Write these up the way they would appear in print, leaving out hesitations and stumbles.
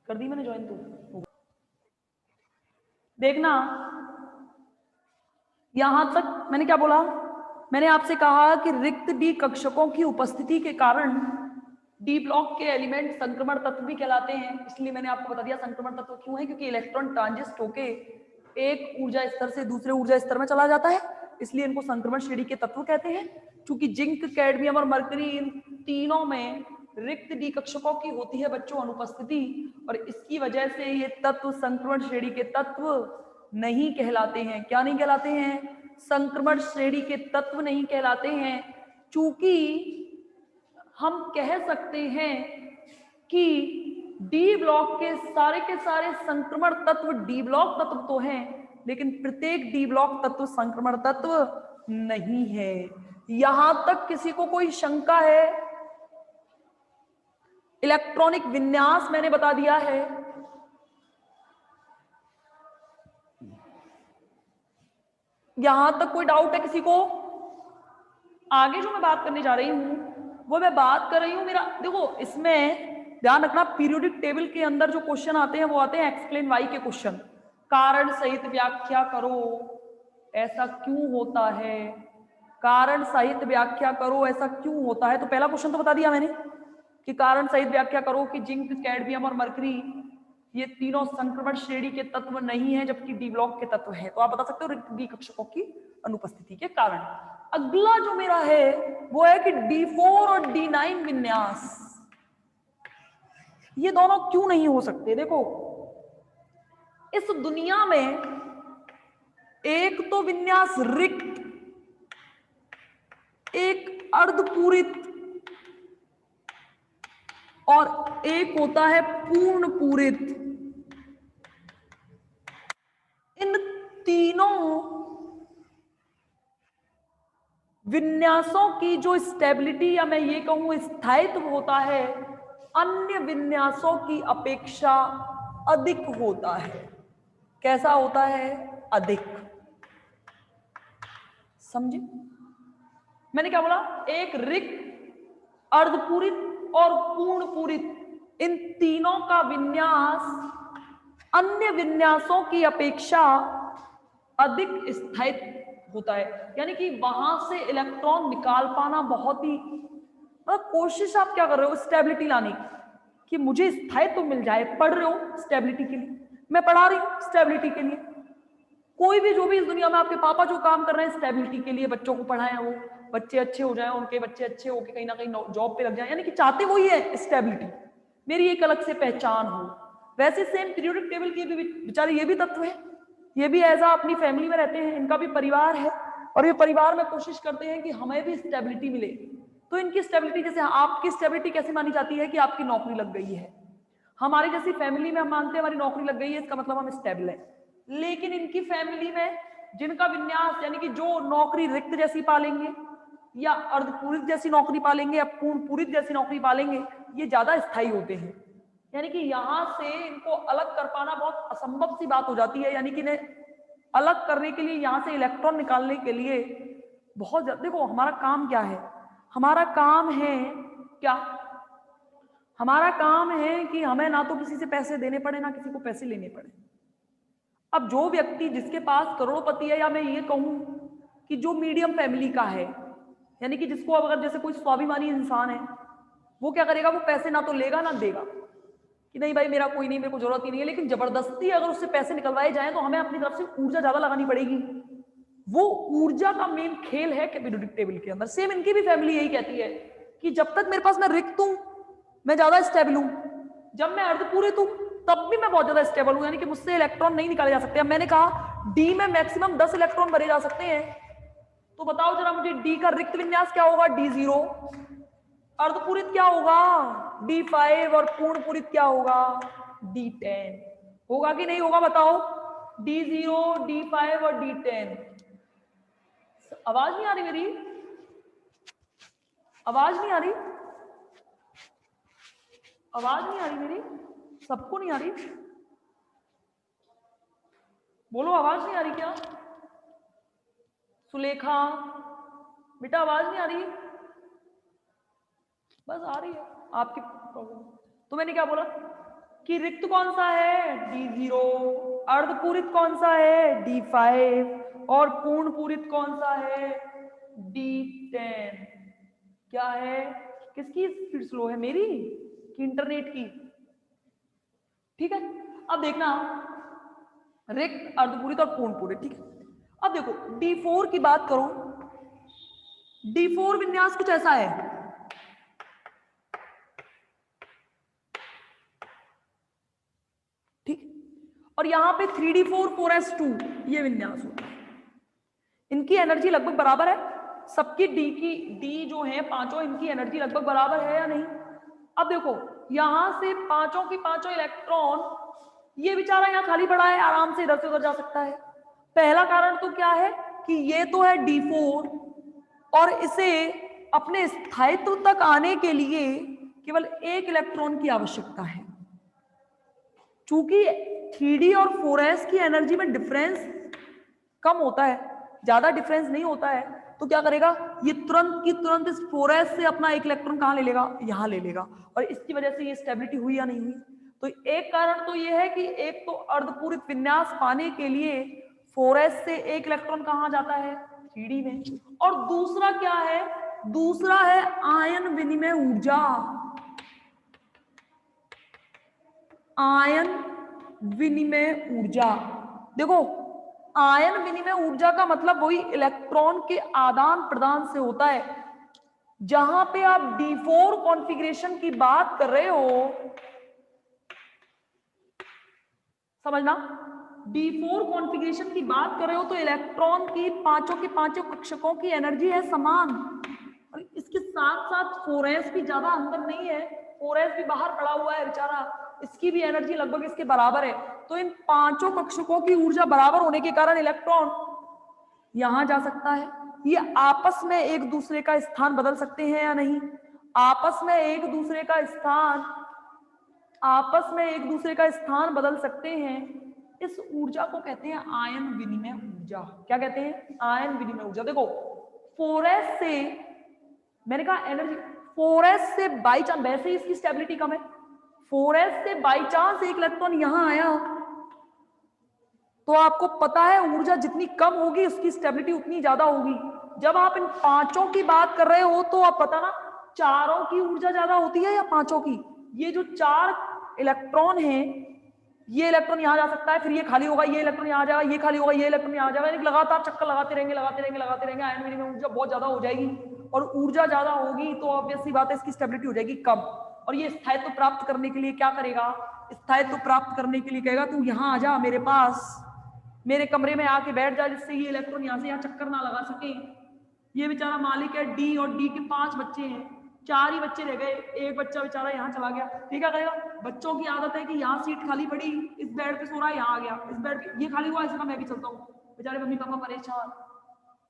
कर दी मैंने ज्वाइन तो। देखना यहां तक मैंने क्या बोला, मैंने आपसे कहा कि रिक्त डी कक्षकों की उपस्थिति के कारण डी ब्लॉक के एलिमेंट संक्रमण तत्व भी कहलाते हैं। इसलिए मैंने आपको बता दिया संक्रमण तत्व क्यों है, क्योंकि इलेक्ट्रॉन ट्रांजिस्ट होके एक ऊर्जा स्तर से दूसरे ऊर्जा स्तर में चला जाता है, इसलिए इनको संक्रमण श्रेणी के तत्व कहते हैं। क्योंकि जिंक, कैडमियम और मरकरी इन तीनों में रिक्त डी कक्षकों की होती है बच्चों अनुपस्थिति, और इसकी वजह से ये तत्व संक्रमण श्रेणी के तत्व नहीं कहलाते हैं। क्या नहीं कहलाते हैं? संक्रमण श्रेणी के तत्व नहीं कहलाते हैं। चूंकि हम कह सकते हैं कि डी ब्लॉक के सारे संक्रमण तत्व डी ब्लॉक तत्व तो हैं, लेकिन प्रत्येक डी ब्लॉक तत्व संक्रमण तत्व नहीं है। यहां तक किसी को कोई शंका है? इलेक्ट्रॉनिक विन्यास मैंने बता दिया है। यहां तक कोई डाउट है किसी को? आगे जो मैं बात करने जा रही हूं वो मैं बात कर रही हूं मेरा, देखो इसमें ध्यान रखना, पीरियोडिक टेबल के अंदर जो क्वेश्चन आते हैं वो आते हैं एक्सप्लेन वाई के क्वेश्चन। कारण सहित व्याख्या करो, ऐसा क्यों होता है, कारण सहित व्याख्या करो ऐसा क्यों होता है। तो पहला क्वेश्चन तो बता दिया मैंने कि कारण सहित व्याख्या करो कि जिंक, कैडमियम और मरकरी ये तीनों संक्रमण श्रेणी के तत्व नहीं है, जबकि डी ब्लॉक के तत्व है। तो आप बता सकते हो रिक्त डी कक्षकों की अनुपस्थिति के कारण। अगला जो मेरा है वो है कि D4 और D9 विन्यास, ये दोनों क्यों नहीं हो सकते। देखो इस दुनिया में एक तो विन्यास रिक्त, एक अर्धपूरित और एक होता है पूर्ण पूरित। इन तीनों विन्यासों की जो स्टेबिलिटी या मैं ये कहूं स्थायित्व होता है अन्य विन्यासों की अपेक्षा अधिक होता है। कैसा होता है? अधिक। समझे मैंने क्या बोला? एक रिक्त, अर्धपूरित और पूर्ण पूरित, इन तीनों का विन्यास अन्य विन्यासों की अपेक्षा अधिक स्थायित्व होता है। यानी कि वहां से इलेक्ट्रॉन निकाल पाना बहुत ही, कोशिश आप क्या कर रहे हो स्टेबिलिटी लाने की, कि मुझे स्थायित्व मिल जाए। पढ़ रहे हो स्टेबिलिटी के लिए, मैं पढ़ा रही हूं स्टेबिलिटी के लिए। कोई भी जो भी इस दुनिया में आपके पापा जो काम कर रहे हैं स्टेबिलिटी के लिए, बच्चों को पढ़ाएं, वो बच्चे अच्छे हो जाएं, उनके बच्चे अच्छे होकर कहीं ना कहीं जॉब पे लग जाएं, यानी कि चाहते वही है स्टेबिलिटी, मेरी एक अलग से पहचान हो। वैसे सेम पीरियोडिक टेबल के भी बेचारे ये भी तत्व है, ये भी ऐसा अपनी फैमिली में रहते हैं, इनका भी परिवार है, और ये परिवार में कोशिश करते हैं कि हमें भी स्टेबिलिटी मिले। तो इनकी स्टेबिलिटी, जैसे आपकी स्टेबिलिटी कैसे मानी जाती है कि आपकी नौकरी लग गई है, हमारी जैसी फैमिली में हम मानते हैं हमारी नौकरी लग गई है, इसका मतलब हम स्टेबल है। लेकिन इनकी फैमिली में जिनका विन्यास, यानी कि जो नौकरी रिक्त जैसी पालेंगे या अर्धपूरित जैसी नौकरी पालेंगे या पूर्ण पूरित जैसी नौकरी पालेंगे, ये ज्यादा स्थायी होते हैं। यानी कि यहां से इनको अलग कर पाना बहुत असंभव सी बात हो जाती है। यानी कि इन्हें अलग करने के लिए, यहां से इलेक्ट्रॉन निकालने के लिए बहुत, देखो हमारा काम क्या है, हमारा काम है क्या, हमारा काम है कि हमें ना तो किसी से पैसे देने पड़े ना किसी को पैसे लेने पड़े। अब जो व्यक्ति जिसके पास करोड़पति है, या मैं ये कहूं कि जो मीडियम फैमिली का है, यानी कि जिसको अगर जैसे कोई स्वाभिमानी इंसान है, वो क्या करेगा, वो पैसे ना तो लेगा ना देगा, कि नहीं भाई मेरा कोई नहीं, मेरे को जरूरत ही नहीं है। लेकिन जबरदस्ती अगर उससे पैसे निकलवाए जाए तो हमें अपनी तरफ से ऊर्जा ज्यादा लगानी पड़ेगी। वो ऊर्जा का मेन खेल है पीरियोडिक टेबल के अंदर। सेम इनकी भी फैमिली यही कहती है कि जब तक मेरे पास मैं रिक्त हूं मैं ज्यादा स्टेबल हूं, जब मैं अर्धपूरित हूं तब भी मैं बहुत ज्यादा स्टेबल हूं, यानी कि मुझसे इलेक्ट्रॉन नहीं निकाले जा सकते। अब मैंने कहा डी में मैक्सिमम 10 इलेक्ट्रॉन भरे जा सकते हैं, तो बताओ जरा मुझे डी का रिक्त विन्यास क्या होगा? D0। अर्धपूरित क्या होगा? D5। और पूर्ण पूरित क्या होगा? D10। होगा कि नहीं होगा बताओ? D0, D5 और D10। आवाज नहीं आ रही मेरी? आवाज नहीं आ रही? आवाज नहीं आ रही मेरी? सबको नहीं आ रही? बोलो आवाज नहीं आ रही क्या? सुलेखा बेटा आवाज नहीं आ रही? बस आ रही है आपकी प्रॉब्लम। तो मैंने क्या बोला कि रिक्त कौन सा है, D0, अर्धपूरित कौन सा है, D5, और पूर्ण पूरित कौन सा है, D10। क्या है, किसकी स्पीड स्लो है, मेरी कि इंटरनेट की? ठीक है, अब देखना रिक्त, अर्धपूरित और पूर्ण पूरित। ठीक है, अब देखो D4 की बात करो, D4 विन्यास कुछ ऐसा है, ठीक, और यहां पे 3D4 4s2 ये विन्यास होता है। इनकी एनर्जी लगभग बराबर है, सबकी डी जो है पांचों, इनकी एनर्जी लगभग बराबर है या नहीं? अब देखो यहां से पांचों की पांचों इलेक्ट्रॉन, ये बेचारा यहाँ खाली पड़ा है, आराम से इधर से उधर जा सकता है। पहला कारण तो क्या है कि ये तो है D4 और इसे अपने स्थायित्व तक आने के लिए केवल एक इलेक्ट्रॉन की आवश्यकता है। चूंकि 3D और 4s की एनर्जी में डिफरेंस कम होता है, ज्यादा डिफरेंस नहीं होता है, तो क्या करेगा ये तुरंत की तुरंत इस 4s से अपना एक इलेक्ट्रॉन कहां ले लेगा, यहां ले लेगा, और इसकी वजह से ये स्टेबिलिटी हुई या नहीं हुई? तो एक कारण तो ये है कि एक तो अर्धपूरित विन्यास पाने के लिए 4s से एक इलेक्ट्रॉन कहां जाता है, 3D में, और दूसरा क्या है, दूसरा है आयन विनिमय ऊर्जा। आयन विनिमय ऊर्जा, देखो आयन विनिमय ऊर्जा का मतलब वही इलेक्ट्रॉन के आदान प्रदान से होता है। जहां पे आप D4 कॉन्फ़िगरेशन की बात कर रहे हो, समझना, D4 कॉन्फ़िगरेशन की बात कर रहे हो तो इलेक्ट्रॉन की पांचों के पांचों कक्षकों की एनर्जी है समान, और इसके साथ साथ 4s भी ज्यादा अंदर नहीं है, 4s भी बाहर पड़ा हुआ है बेचारा, इसकी भी एनर्जी लगभग इसके बराबर है। तो इन पांचों कक्षकों की ऊर्जा बराबर होने के कारण इलेक्ट्रॉन यहां जा सकता है। ये आपस में एक दूसरे का स्थान बदल सकते हैं या नहीं? आपस में एक दूसरे का स्थान, आपस में एक दूसरे का स्थान बदल सकते हैं। इस ऊर्जा को कहते हैं आयन विनिमय ऊर्जा। क्या कहते हैं? आयन विनिमय ऊर्जा। देखो 4s से, मैंने कहा एनर्जी, 4s से बाई चांस, वैसे ही इसकी स्टेबिलिटी कम है, 4s से बाई चांस एक इलेक्ट्रॉन यहां आया तो आपको पता है ऊर्जा जितनी कम होगी उसकी स्टेबिलिटी उतनी ज्यादा होगी। जब आप इन पांचों की बात कर रहे हो तो आप पता ना, चारों की ऊर्जा ज्यादा होती है या पांचों की? ये जो चार इलेक्ट्रॉन हैं, ये इलेक्ट्रॉन यहां जा सकता है, फिर ये खाली होगा, ये इलेक्ट्रॉन यहां जाएगा, ये खाली होगा, ये इलेक्ट्रॉन यहां जाएगा, यानी लगातार चक्कर लगाते रहेंगे, लगाते रहेंगे, लगाते रहेंगे, आयन विनिमय ऊर्जा बहुत ज्यादा हो जाएगी, और ऊर्जा ज्यादा होगी तो ऑब्वियसली बात है इसकी स्टेबिलिटी हो जाएगी कम। और ये स्थायित्व प्राप्त करने के लिए क्या करेगा? स्थायित्व प्राप्त करने के लिए कहेगा तू यहां आ जा मेरे पास, मेरे कमरे में आके बैठ जा, जिससे ये इलेक्ट्रॉन यहां से यहां चक्कर ना लगा सके। ये बेचारा मालिक है डी, और डी के 5 बच्चे हैं, 4 ही बच्चे रह गए, एक बच्चा बेचारा यहाँ चला गया। ठीक है, कहेगा बच्चों की आदत है कि यहाँ सीट खाली पड़ी, इस बेड पे सो रहा है, यहाँ आ गया, इस बेड पे ये खाली हुआ, इसका मैं भी चलता हूँ। बेचारे मम्मी पापा परेशान,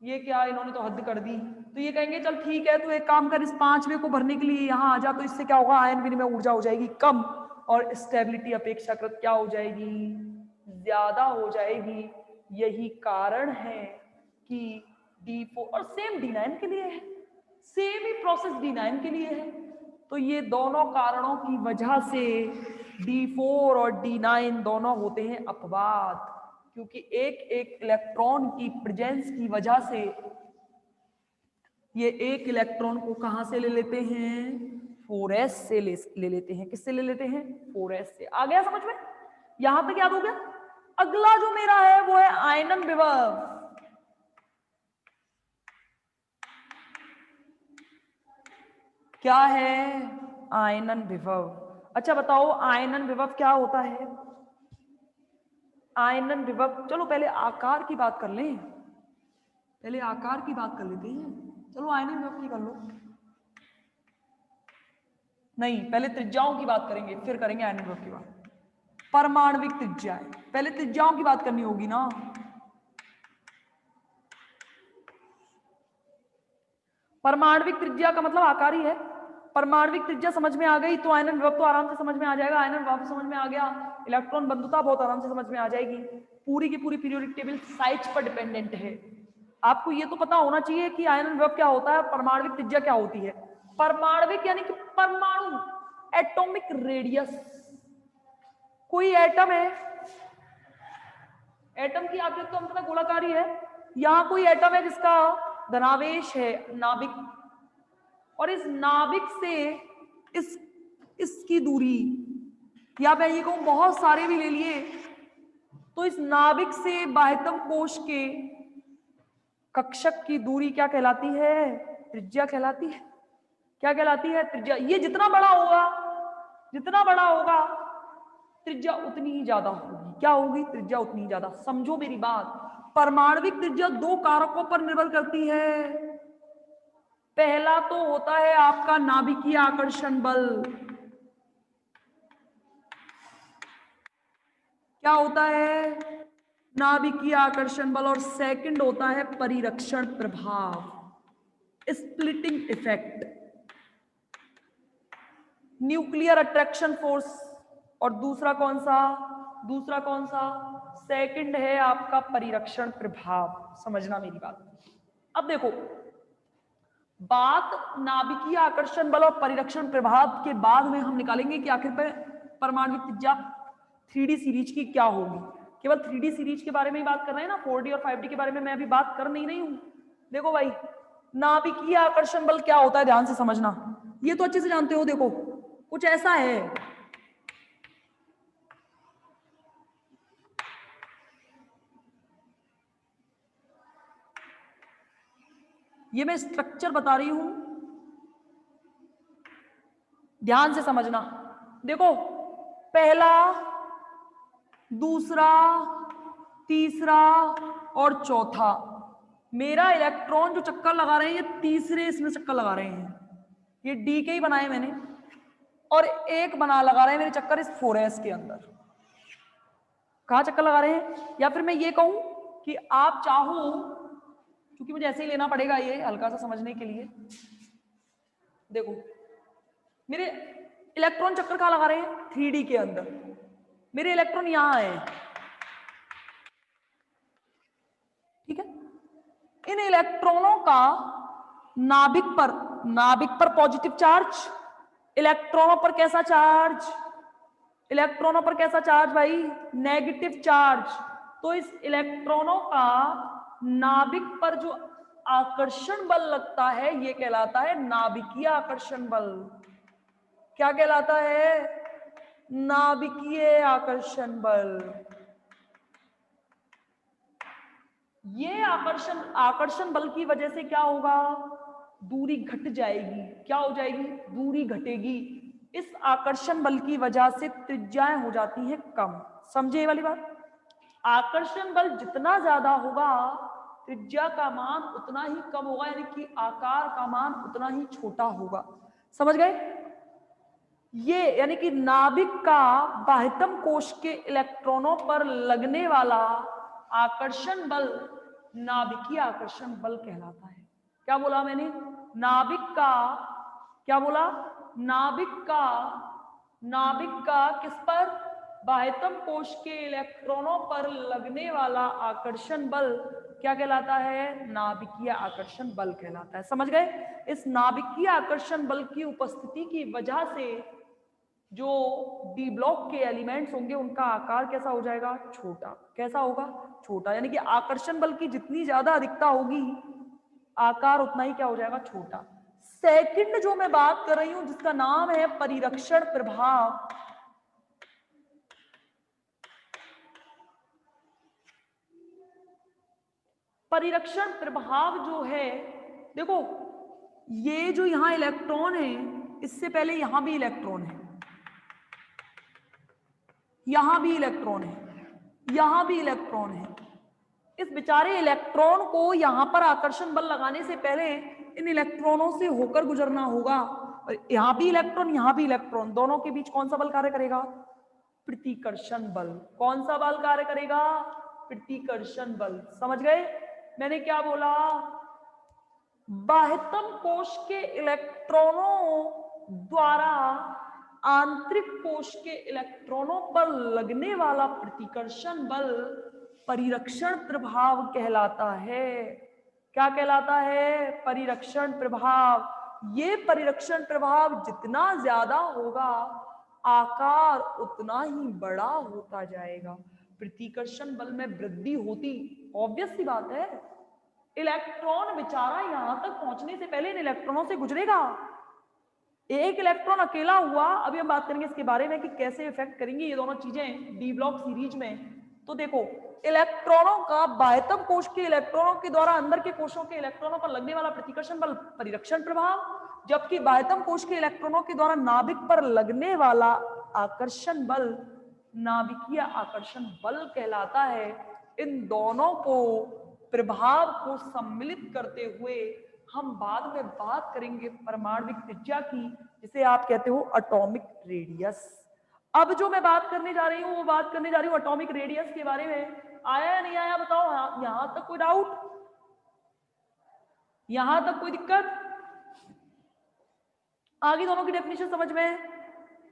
ये क्या इन्होंने तो हद कर दी। तो ये कहेंगे चल ठीक है, तू एक काम कर, इस 5वें को भरने के लिए यहाँ आ जा, तो इससे क्या होगा, आयन विनिमय ऊर्जा हो जाएगी कम, और स्टेबिलिटी अपेक्षाकृत क्या हो जाएगी, ज्यादा हो जाएगी। यही कारण है कि D4, और सेम D9 के लिए है, सेम ही प्रोसेस D9 के लिए है। तो ये दोनों कारणों की वजह से D4 और D9 दोनों होते हैं अपवाद, क्योंकि एक एक इलेक्ट्रॉन की प्रेजेंस की वजह से ये एक इलेक्ट्रॉन को कहां से ले लेते हैं, 4s से ले लेते हैं। किससे ले लेते हैं? 4s से। आ गया समझ में? यहां तक याद हो गया? अगला जो मेरा है वो है आयनन विभव। क्या है? आयनन विभव। अच्छा बताओ आयनन विभव क्या होता है? आयनन विभव, चलो पहले आकार की बात कर लें, पहले आकार की बात कर लेते हैं। चलो आयनन विभव की कर लो, नहीं पहले त्रिज्याओं की बात करेंगे, फिर करेंगे आयनन विभव की बात। परमाणविक त्रिज्याएं, पहले त्रिज्याओं की बात करनी होगी ना। परमाणविक त्रिज्या का मतलब आकार ही है। परमाणविक त्रिज्या समझ में आ गई तो आयनन विभव तो आराम से समझ में आ जाएगा। आयनन विभव समझ में आ गया, इलेक्ट्रॉन बंधुता बहुत आराम से समझ में आ जाएगी। पूरी की पूरी पीरियोडिक टेबल साइज पर डिपेंडेंट है। आपको ये तो पता होना चाहिए कि आयनन विभव क्या होता है, परमाणविक त्रिज्या क्या होती है। परमाणविक यानी कि परमाणु, एटॉमिक रेडियस, कोई एटम है, एटम की आकृति तो अंततः गोलाकारी है, यहां कोई एटम है जिसका धनावेश है नाभिक, और इस नाभिक से इसकी दूरी, या मैं ये कहूं बहुत सारे भी ले लिए, तो इस नाभिक से बाह्यतम कोश के कक्षक की दूरी क्या कहलाती है? त्रिज्या कहलाती है। क्या कहलाती है? त्रिज्या। ये जितना बड़ा होगा त्रिज्या उतनी ही ज्यादा होगी। क्या होगी? त्रिज्या उतनी ही ज्यादा। समझो मेरी बात, परमाणविक त्रिज्या दो कारकों पर निर्भर करती है। पहला तो होता है आपका नाभिकीय आकर्षण बल। क्या होता है? नाभिकीय आकर्षण बल। और सेकंड होता है परिरक्षण प्रभाव, splitting effect, nuclear attraction force. और दूसरा कौन सा? सेकंड है आपका परिरक्षण प्रभाव। समझना मेरी बात। अब देखो, बात नाभिकीय आकर्षण बल और परिरक्षण प्रभाव के बाद में हम निकालेंगे कि आखिर पर परमाणु त्रिज्या 3D सीरीज की क्या होगी। केवल 3D सीरीज के बारे में ही बात कर रहे हैं ना, 4D और 5D के बारे में मैं अभी बात कर नहीं हूं। देखो भाई, नाभिकीय आकर्षण बल क्या होता है, ध्यान से समझना। ये तो अच्छे से जानते हो। देखो, कुछ ऐसा है, ये मैं स्ट्रक्चर बता रही हूं, ध्यान से समझना। देखो, पहला, दूसरा, तीसरा और चौथा, मेरा इलेक्ट्रॉन जो चक्कर लगा रहे हैं ये तीसरे इसमें चक्कर लगा रहे हैं। ये डी के ही बनाए मैंने, और एक बना लगा रहे हैं मेरे चक्कर इस 4s के अंदर। कहां चक्कर लगा रहे हैं? या फिर मैं ये कहूं कि आप चाहो, क्योंकि मुझे ऐसे ही लेना पड़ेगा ये हल्का सा समझने के लिए। देखो, मेरे इलेक्ट्रॉन चक्कर कहां लगा रहे हैं? 3D के अंदर। मेरे इलेक्ट्रॉन यहां है, ठीक है। इन इलेक्ट्रॉनों का नाभिक पर पॉजिटिव चार्ज, इलेक्ट्रॉनों पर कैसा चार्ज? इलेक्ट्रॉनों पर कैसा चार्ज भाई? Negative charge. तो इस इलेक्ट्रॉनों का नाभिक पर जो आकर्षण बल लगता है ये कहलाता है नाभिकीय आकर्षण बल। क्या कहलाता है? नाभिकीय आकर्षण बल। ये आकर्षण बल की वजह से क्या होगा? दूरी घट जाएगी। क्या हो जाएगी? दूरी घटेगी। इस आकर्षण बल की वजह से त्रिज्याएं हो जाती हैं कम। समझे ये वाली बात? आकर्षण बल जितना ज्यादा होगा त्रिज्या का मान उतना ही कम होगा, यानी कि आकार का मान उतना ही छोटा होगा। समझ गए? ये यानी कि नाभिक का बाह्यतम कोश के इलेक्ट्रॉनों पर लगने वाला आकर्षण बल नाभिकीय आकर्षण बल कहलाता है। क्या बोला मैंने? नाभिक का, क्या बोला? नाभिक का किस पर? बाह्यतम कोश के इलेक्ट्रॉनों पर लगने वाला आकर्षण बल क्या कहलाता है? नाभिकीय आकर्षण बल कहलाता है। समझ गए? इस नाभिकीय आकर्षण बल की उपस्थिति की वजह से जो डी ब्लॉक के एलिमेंट्स होंगे उनका आकार कैसा हो जाएगा? छोटा। कैसा होगा? छोटा। यानी कि आकर्षण बल की जितनी ज्यादा अधिकता होगी आकार उतना ही क्या हो जाएगा? छोटा। सेकंड जो मैं बात कर रही हूं जिसका नाम है परिरक्षण प्रभाव, परिरक्षण प्रभाव जो है, देखो ये जो यहां इलेक्ट्रॉन है इससे पहले यहां भी इलेक्ट्रॉन है, यहां भी इलेक्ट्रॉन है, यहां भी इलेक्ट्रॉन है। इस बेचारे इलेक्ट्रॉन को यहां पर आकर्षण बल लगाने से पहले इन इलेक्ट्रॉनों से होकर गुजरना होगा। यहां भी इलेक्ट्रॉन, यहां भी इलेक्ट्रॉन, दोनों के बीच कौन सा बल कार्य करेगा? प्रतिकर्षण बल। कौन सा बल कार्य करेगा? प्रतिकर्षण बल। समझ गए मैंने क्या बोला? बाह्यतम कोश के इलेक्ट्रॉनों द्वारा आंतरिक कोश के इलेक्ट्रॉनों पर लगने वाला प्रतिकर्षण बल परिरक्षण प्रभाव कहलाता है। क्या कहलाता है? परिरक्षण प्रभाव। ये परिरक्षण प्रभाव जितना ज्यादा होगा आकार उतना ही बड़ा होता जाएगा। प्रतिकर्षण बल में वृद्धि होती, ऑब्वियस सी बात है। इलेक्ट्रॉन बेचारा यहां तक पहुंचने से पहले इन इलेक्ट्रॉनों से गुजरेगा। एक इलेक्ट्रॉन अकेला हुआ, अभी हम बात करेंगे इसके बारे में कि कैसे इफेक्ट करेंगी ये दोनों चीजें डी ब्लॉक सीरीज में। तो देखो, इलेक्ट्रॉनों का बाह्यतम कोश के इलेक्ट्रॉनों के द्वारा अंदर के कोशों के इलेक्ट्रॉनों पर लगने वाला प्रतिकर्षण बल परिरक्षण प्रभाव, जबकि बाह्यतम कोश के इलेक्ट्रॉनों के द्वारा नाभिक पर लगने वाला आकर्षण बल नाभिकीय आकर्षण बल कहलाता है। इन दोनों को प्रभाव को सम्मिलित करते हुए हम बाद में बात करेंगे परमाणविक त्रिज्या की, जिसे आप कहते हो एटॉमिक रेडियस। अब जो मैं बात करने जा रही हूं वो बात करने जा रही हूं एटॉमिक रेडियस के बारे में। आया या नहीं आया बताओ, यहां तक कोई डाउट, यहां तक कोई दिक्कत? आगे दोनों की डेफिनेशन समझ में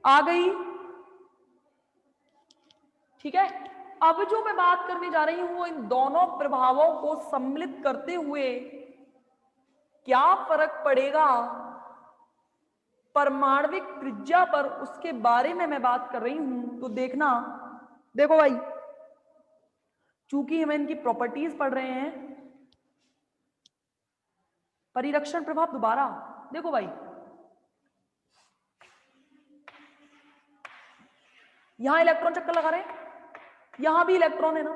आ गई? ठीक है। अब जो मैं बात करने जा रही हूं वो इन दोनों प्रभावों को सम्मिलित करते हुए क्या फर्क पड़ेगा परमाणविक त्रिज्या पर, उसके बारे में मैं बात कर रही हूं। तो देखना, देखो भाई, चूंकि हम इनकी प्रॉपर्टीज पढ़ रहे हैं, परिरक्षण प्रभाव दोबारा देखो भाई, यहां इलेक्ट्रॉन चक्कर लगा रहे हैं, यहां भी इलेक्ट्रॉन है ना,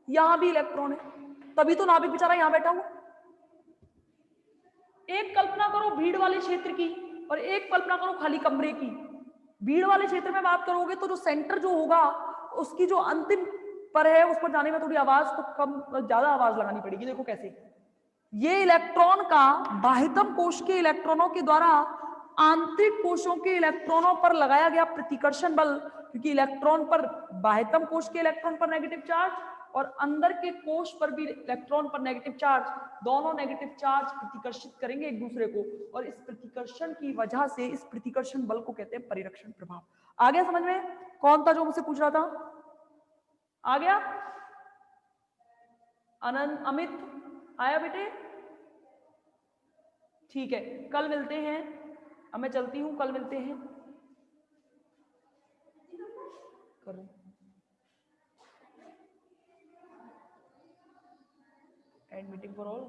यहां भी इलेक्ट्रॉन है, तभी तो नाभिक बेचारा यहां बैठा हुआ। एक कल्पना करो भीड़ वाले क्षेत्र की और एक कल्पना करो खाली कमरे की। भीड़ वाले क्षेत्र में बात करोगे तो जो सेंटर जो होगा उसकी जो अंतिम पर है उस पर जाने में थोड़ी आवाज तो कम, ज्यादा आवाज लगानी पड़ेगी। देखो कैसे, ये इलेक्ट्रॉन का बाह्यतम कोश के इलेक्ट्रॉनों के द्वारा आंतरिक कोशों के इलेक्ट्रॉनों पर लगाया गया प्रतिकर्षण बल, क्योंकि इलेक्ट्रॉन पर, बाह्यतम कोश के इलेक्ट्रॉन पर नेगेटिव चार्ज और अंदर के कोश पर भी इलेक्ट्रॉन पर नेगेटिव चार्ज, दोनों नेगेटिव चार्ज प्रतिकर्षित करेंगे एक दूसरे को, और इस प्रतिकर्षण की वजह से इस प्रतिकर्षण बल को कहते हैं परिरक्षण प्रभाव। आ गया समझ में? कौन था जो मुझसे पूछ रहा था? आ गया? अनंत, अमित आया बेटे? ठीक है, कल मिलते हैं। अब मैं चलती हूं, कल मिलते हैं। करो एंड मीटिंग फॉर ऑल।